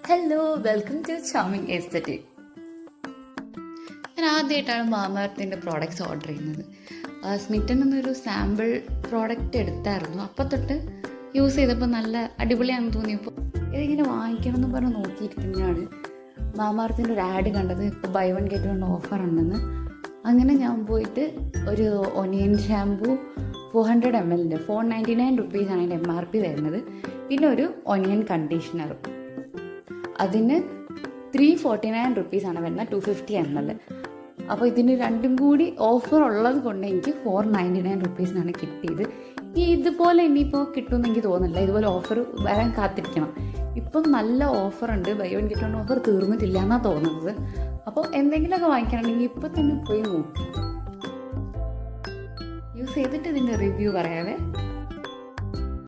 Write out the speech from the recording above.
Hello, welcome to Charming Aesthetic. ഞാൻ ആദ്യമായിട്ടാണ് മാമാർത്തിൻ്റെ പ്രോഡക്റ്റ്സ് ഓർഡർ ചെയ്യുന്നത്. സ്മിറ്റൻ എന്നൊരു സാമ്പിൾ പ്രോഡക്റ്റ് എടുത്തായിരുന്നു. അപ്പം തൊട്ട് യൂസ് ചെയ്തപ്പോൾ നല്ല അടിപൊളിയാണെന്ന് തോന്നിയപ്പോൾ ഇതിങ്ങനെ വാങ്ങിക്കണം എന്ന് പറഞ്ഞ് നോക്കിയിരിക്കുന്നതാണ് മാമാർത്തിൻ്റെ ഒരു ആഡ് കണ്ടത്. ഇപ്പോൾ buy one get one offer ഉണ്ടെന്ന്. അങ്ങനെ ഞാൻ പോയിട്ട് ഒരു ഒനിയൻ ഷാമ്പൂ 400 ml 499 റുപ്പീസാണ് അതിൻ്റെ MRP വരുന്നത്. പിന്നെ ഒരു ഒനിയൻ കണ്ടീഷണറും അതിന് 349 റുപ്പീസാണ് വരുന്നത്, 250 ml. അപ്പോൾ ഇതിന് രണ്ടും കൂടി ഓഫർ ഉള്ളത് കൊണ്ട് എനിക്ക് 499 റുപ്പീസിനാണ് കിട്ടിയത്. ഇതുപോലെ ഇനിയിപ്പോൾ കിട്ടുമെന്ന് എനിക്ക് തോന്നുന്നില്ല. ഇതുപോലെ ഓഫർ വരാൻ കാത്തിരിക്കണം. ഇപ്പം നല്ല ഓഫറുണ്ട്, buy one get one offer തീർന്നിട്ടില്ല എന്നാണ് തോന്നുന്നത്. അപ്പോൾ എന്തെങ്കിലുമൊക്കെ വാങ്ങിക്കണമെങ്കിൽ ഇപ്പോൾ തന്നെ പോയി നോക്കാം. യൂസ് ചെയ്തിട്ട് ഇതിൻ്റെ റിവ്യൂ പറയാവേ.